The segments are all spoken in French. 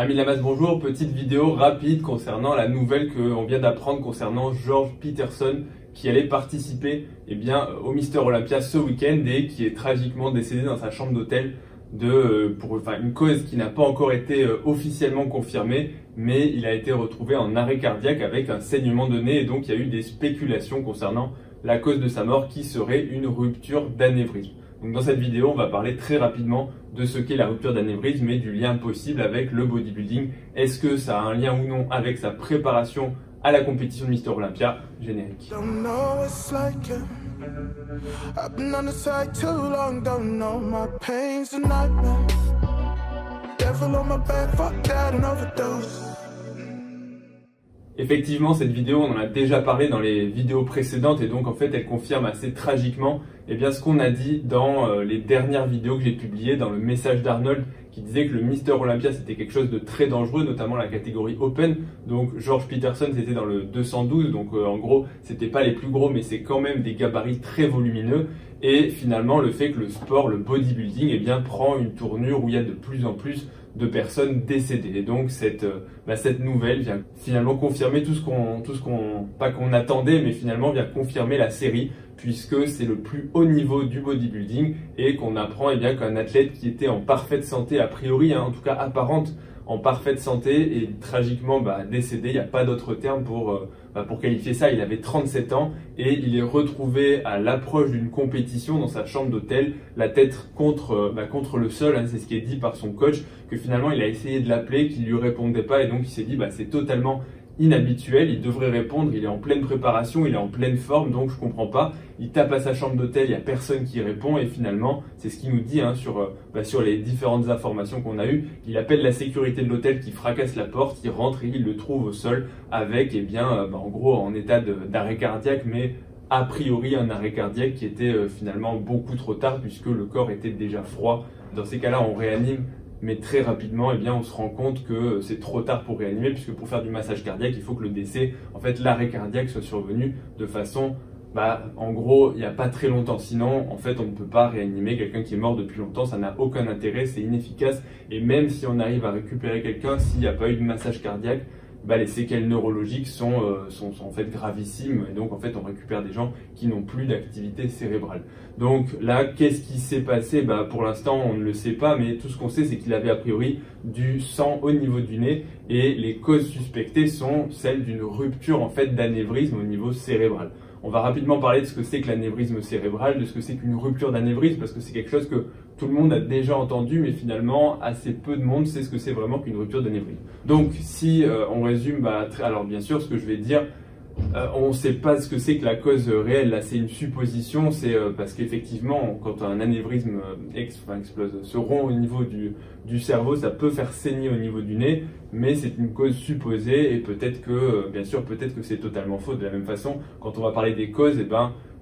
Amis Lamas, bonjour. Petite vidéo rapide concernant la nouvelle qu'on vient d'apprendre concernant George Peterson qui allait participer au Mister Olympia ce week-end et qui est tragiquement décédé dans sa chambre d'hôtel pour une cause qui n'a pas encore été officiellement confirmée, mais il a été retrouvé en arrêt cardiaque avec un saignement de nez et donc il y a eu des spéculations concernant la cause de sa mort qui serait une rupture d'anévrisme. Donc dans cette vidéo, on va parler très rapidement de ce qu'est la rupture d'anévrisme et du lien possible avec le bodybuilding. Est-ce que ça a un lien ou non avec sa préparation à la compétition de Mister Olympia? Générique. Effectivement, cette vidéo, on en a déjà parlé dans les vidéos précédentes et donc en fait, elle confirme assez tragiquement ce qu'on a dit dans les dernières vidéos que j'ai publiées, dans le message d'Arnold qui disait que le Mister Olympia c'était quelque chose de très dangereux, notamment la catégorie Open. Donc George Peterson c'était dans le 212, donc en gros c'était pas les plus gros mais c'est quand même des gabarits très volumineux. Et finalement le fait que le sport, le bodybuilding prend une tournure où il y a de plus en plus de personnes décédées. Et donc cette nouvelle vient finalement confirmer tout ce qu'on pas qu'on attendait, mais finalement vient confirmer la série, puisque c'est le plus haut niveau du bodybuilding et qu'on apprend qu'un athlète qui était en parfaite santé a priori, en tout cas apparente en parfaite santé et tragiquement décédé, il n'y a pas d'autre terme pour qualifier ça. Il avait 37 ans et il est retrouvé à l'approche d'une compétition dans sa chambre d'hôtel, la tête contre le sol, c'est ce qui est dit par son coach, que finalement il a essayé de l'appeler, qu'il lui répondait pas et donc il s'est dit c'est totalement inhabituel, il devrait répondre, il est en pleine préparation, il est en pleine forme, donc je comprends pas. Il tape à sa chambre d'hôtel, il y a personne qui répond et finalement, c'est ce qu'il nous dit sur les différentes informations qu'on a eues. Il appelle la sécurité de l'hôtel qui fracasse la porte, il rentre et il le trouve au sol avec en gros en état d'arrêt cardiaque, mais a priori un arrêt cardiaque qui était finalement beaucoup trop tard puisque le corps était déjà froid. Dans ces cas-là, on réanime. Mais très rapidement, on se rend compte que c'est trop tard pour réanimer, puisque pour faire du massage cardiaque, il faut que le décès, l'arrêt cardiaque soit survenu de façon, en gros, il n'y a pas très longtemps. Sinon, on ne peut pas réanimer quelqu'un qui est mort depuis longtemps, ça n'a aucun intérêt, c'est inefficace. Et même si on arrive à récupérer quelqu'un, s'il n'y a pas eu de massage cardiaque, les séquelles neurologiques sont en fait gravissimes et donc on récupère des gens qui n'ont plus d'activité cérébrale. Donc là, qu'est-ce qui s'est passé? Pour l'instant, on ne le sait pas, mais tout ce qu'on sait, c'est qu'il avait a priori du sang au niveau du nez et les causes suspectées sont celles d'une rupture d'anévrisme au niveau cérébral. On va rapidement parler de ce que c'est que l'anévrisme cérébral, de ce que c'est qu'une rupture d'anévrisme, parce que c'est quelque chose que tout le monde a déjà entendu, mais finalement, assez peu de monde sait ce que c'est vraiment qu'une rupture d'anévrisme. Donc, si on résume, alors bien sûr, ce que je vais dire, on ne sait pas ce que c'est que la cause réelle, là c'est une supposition, c'est parce qu'effectivement quand un anévrisme explose, se rompt au niveau du cerveau, ça peut faire saigner au niveau du nez, mais c'est une cause supposée et peut-être que c'est totalement faux. De la même façon, quand on va parler des causes,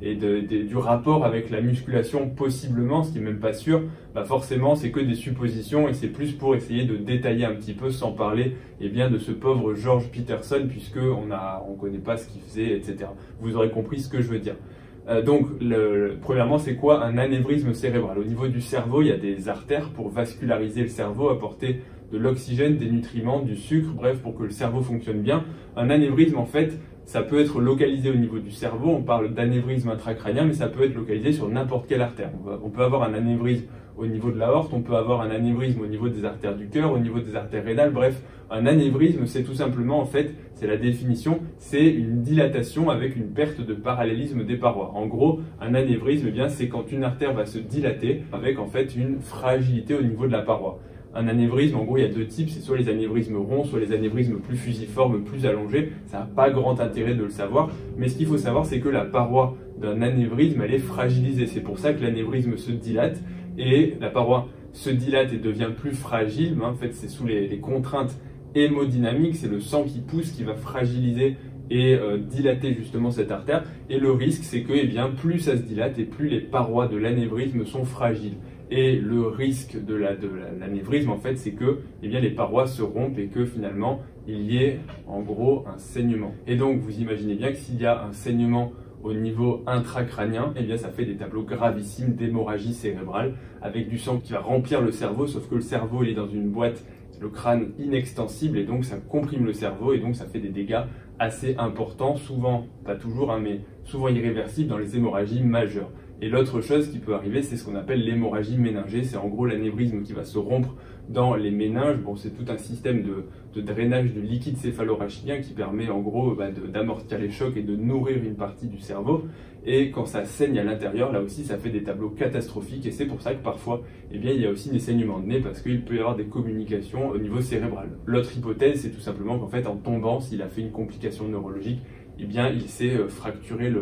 du rapport avec la musculation possiblement, ce qui n'est même pas sûr, forcément c'est que des suppositions et c'est plus pour essayer de détailler un petit peu sans parler de ce pauvre George Peterson puisque on connaît pas ce qu'il faisait, etc. Vous aurez compris ce que je veux dire. Donc premièrement, c'est quoi un anévrisme cérébral? Au niveau du cerveau, il y a des artères pour vasculariser le cerveau, apporter de l'oxygène, des nutriments, du sucre, bref, pour que le cerveau fonctionne bien. Un anévrisme, ça peut être localisé au niveau du cerveau, on parle d'anévrisme intracrânien, mais ça peut être localisé sur n'importe quelle artère. On peut avoir un anévrisme au niveau de l'aorte, on peut avoir un anévrisme au niveau des artères du cœur, au niveau des artères rénales, bref, un anévrisme c'est tout simplement, c'est la définition, c'est une dilatation avec une perte de parallélisme des parois. En gros, un anévrisme, c'est quand une artère va se dilater avec une fragilité au niveau de la paroi. Un anévrisme, en gros, il y a deux types, c'est soit les anévrismes ronds, soit les anévrismes plus fusiformes, plus allongés. Ça n'a pas grand intérêt de le savoir, mais ce qu'il faut savoir, c'est que la paroi d'un anévrisme, elle est fragilisée. C'est pour ça que l'anévrisme se dilate et la paroi se dilate et devient plus fragile. C'est sous les contraintes hémodynamiques, c'est le sang qui pousse qui va fragiliser et dilater justement cette artère. Et le risque, c'est que plus ça se dilate et plus les parois de l'anévrisme sont fragiles. Et le risque de l'anévrisme, c'est que les parois se rompent et que finalement, il y ait en gros un saignement. Et donc, vous imaginez bien que s'il y a un saignement au niveau intracrânien, ça fait des tableaux gravissimes d'hémorragie cérébrale avec du sang qui va remplir le cerveau, sauf que le cerveau il est dans une boîte le crâne inextensible et donc ça comprime le cerveau et donc ça fait des dégâts assez importants, souvent, pas toujours, hein, mais souvent irréversibles dans les hémorragies majeures. Et l'autre chose qui peut arriver, c'est ce qu'on appelle l'hémorragie méningée. C'est en gros l'anévrisme qui va se rompre dans les méninges. Bon, c'est tout un système de drainage de liquide céphalorachidien qui permet en gros d'amortir les chocs et de nourrir une partie du cerveau. Et quand ça saigne à l'intérieur, là aussi, ça fait des tableaux catastrophiques. Et c'est pour ça que parfois, eh bien, il y a aussi des saignements de nez parce qu'il peut y avoir des communications au niveau cérébral. L'autre hypothèse, c'est tout simplement qu'en fait, en tombant, s'il a fait une complication neurologique, eh bien, il s'est fracturé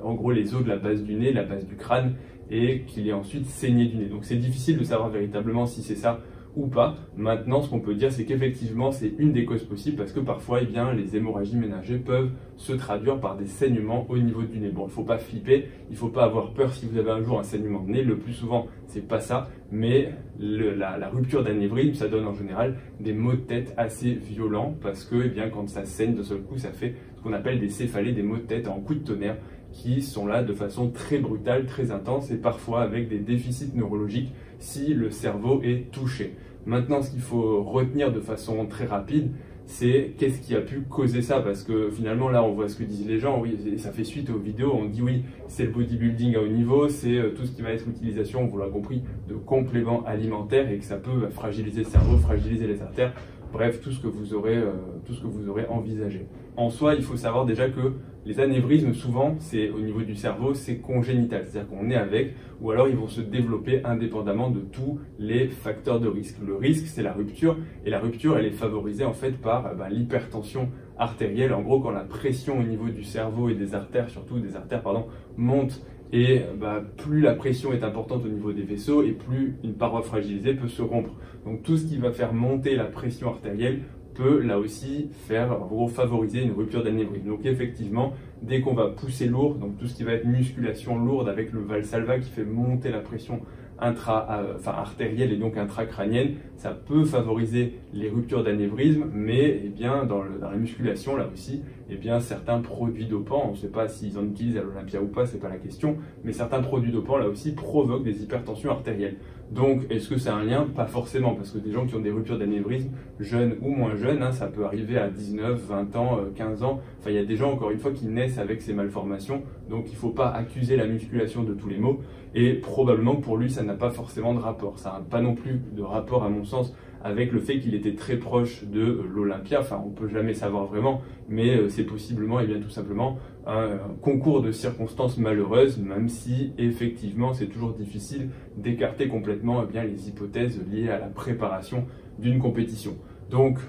en gros les os de la base du nez, la base du crâne, et qu'il est ensuite saigné du nez. Donc c'est difficile de savoir véritablement si c'est ça ou pas. Maintenant, ce qu'on peut dire, c'est qu'effectivement, c'est une des causes possibles parce que parfois, eh bien, les hémorragies méningées peuvent se traduire par des saignements au niveau du nez. Bon, il ne faut pas flipper, il ne faut pas avoir peur si vous avez un jour un saignement de nez. Le plus souvent, c'est pas ça, mais la rupture d'anévrisme, ça donne en général des maux de tête assez violents parce que, eh bien, quand ça saigne de seul coup, ça fait ce qu'on appelle des céphalées, des maux de tête en coup de tonnerre qui sont là de façon très brutale, très intense et parfois avec des déficits neurologiques si le cerveau est touché. Maintenant, ce qu'il faut retenir de façon très rapide, c'est qu'est-ce qui a pu causer ça, parce que finalement là on voit ce que disent les gens, oui ça fait suite aux vidéos, on dit oui c'est le bodybuilding à haut niveau, c'est tout ce qui va être l'utilisation, vous l'avez compris, de compléments alimentaires et que ça peut fragiliser le cerveau, fragiliser les artères, bref tout ce que vous aurez envisagé. En soi il faut savoir déjà que les anévrismes souvent c'est au niveau du cerveau, c'est congénital, c'est-à-dire qu'on est avec, ou alors ils vont se développer indépendamment de tous les facteurs de risque. Le risque c'est la rupture, et la rupture elle est favorisée en fait par l'hypertension artérielle. En gros quand la pression au niveau du cerveau et des artères, surtout des artères monte, et plus la pression est importante au niveau des vaisseaux et plus une paroi fragilisée peut se rompre. Donc tout ce qui va faire monter la pression artérielle peut là aussi faire en gros favoriser une rupture d'anévrisme. Donc effectivement, dès qu'on va pousser lourd, donc tout ce qui va être musculation lourde avec le Valsalva qui fait monter la pression artérielle et donc intracrânienne, ça peut favoriser les ruptures d'anévrisme, mais eh bien, dans la musculation, là aussi, eh bien, certains produits dopants, on ne sait pas s'ils en utilisent à l'Olympia ou pas, c'est pas la question, mais certains produits dopants, là aussi, provoquent des hypertensions artérielles. Donc, est-ce que c'est un lien? Pas forcément, parce que des gens qui ont des ruptures d'anévrisme, jeunes ou moins jeunes, hein, ça peut arriver à 19, 20 ans, 15 ans, enfin, il y a des gens, encore une fois, qui naissent avec ces malformations, donc il ne faut pas accuser la musculation de tous les maux, et probablement pour lui, ça n'a pas forcément de rapport. Ça n'a pas non plus de rapport, à mon sens, avec le fait qu'il était très proche de l'Olympia. Enfin, on ne peut jamais savoir vraiment, mais c'est possiblement, et bien tout simplement, un concours de circonstances malheureuses, même si effectivement c'est toujours difficile d'écarter complètement eh bien, les hypothèses liées à la préparation d'une compétition. Donc,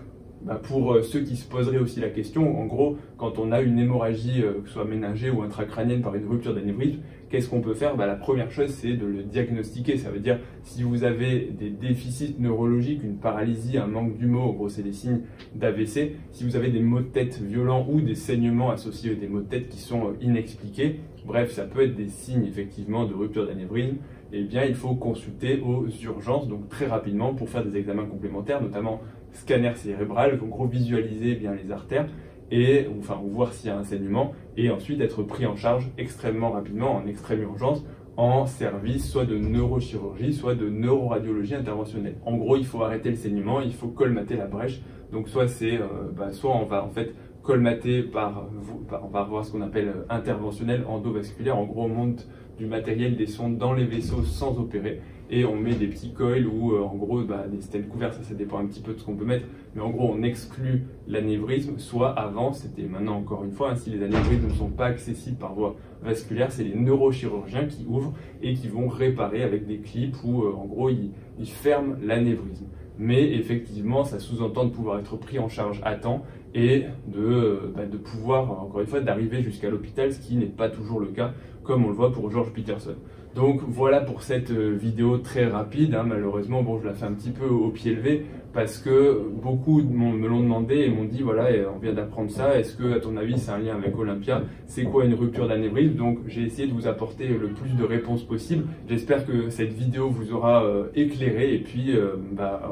pour ceux qui se poseraient aussi la question, en gros, quand on a une hémorragie, que ce soit méningée ou intracrânienne par une rupture d'anévrisme, qu'est-ce qu'on peut faire? La première chose, c'est de le diagnostiquer. Ça veut dire, si vous avez des déficits neurologiques, une paralysie, un manque d'humour, en gros, c'est des signes d'AVC. Si vous avez des maux de tête violents ou des saignements associés à des maux de tête qui sont inexpliqués, bref, ça peut être des signes, effectivement, de rupture d'anévrisme, eh bien, il faut consulter aux urgences, donc très rapidement, pour faire des examens complémentaires, notamment scanner cérébral, en gros visualiser bien les artères et ou voir s'il y a un saignement et ensuite être pris en charge extrêmement rapidement en extrême urgence en service soit de neurochirurgie, soit de neuroradiologie interventionnelle. En gros, il faut arrêter le saignement, il faut colmater la brèche. Donc soit soit on va en fait colmater on va avoir ce qu'on appelle interventionnel endovasculaire. En gros, on monte du matériel, des sondes dans les vaisseaux sans opérer et on met des petits coils ou en gros des stènes couverts, ça dépend un petit peu de ce qu'on peut mettre, mais en gros on exclut l'anévrisme, soit avant, c'était maintenant encore une fois, si les anévrismes ne sont pas accessibles par voie vasculaire, c'est les neurochirurgiens qui ouvrent et qui vont réparer avec des clips où en gros ils ferment l'anévrisme. Mais effectivement, ça sous-entend de pouvoir être pris en charge à temps et de pouvoir, encore une fois, d'arriver jusqu'à l'hôpital, ce qui n'est pas toujours le cas, comme on le voit pour George Peterson. Donc voilà pour cette vidéo très rapide, hein. Malheureusement, bon, je la fais un petit peu au pied levé parce que beaucoup me l'ont demandé et m'ont dit voilà, on vient d'apprendre ça, est-ce que à ton avis c'est un lien avec Olympia? C'est quoi une rupture d'anévrisme? Donc j'ai essayé de vous apporter le plus de réponses possible. J'espère que cette vidéo vous aura éclairé et puis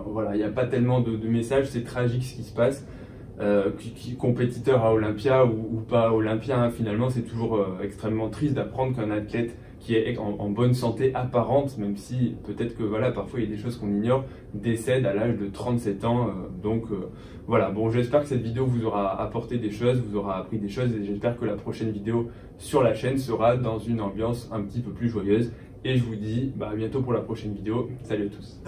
voilà, il n'y a pas tellement de messages, c'est tragique ce qui se passe. Compétiteur à Olympia ou pas à Olympia, hein, finalement c'est toujours extrêmement triste d'apprendre qu'un athlète qui est en bonne santé apparente, même si peut-être que voilà, parfois il y a des choses qu'on ignore, décède à l'âge de 37 ans. Voilà, bon, j'espère que cette vidéo vous aura apporté des choses, vous aura appris des choses, et j'espère que la prochaine vidéo sur la chaîne sera dans une ambiance un petit peu plus joyeuse. Et je vous dis à bientôt pour la prochaine vidéo. Salut à tous.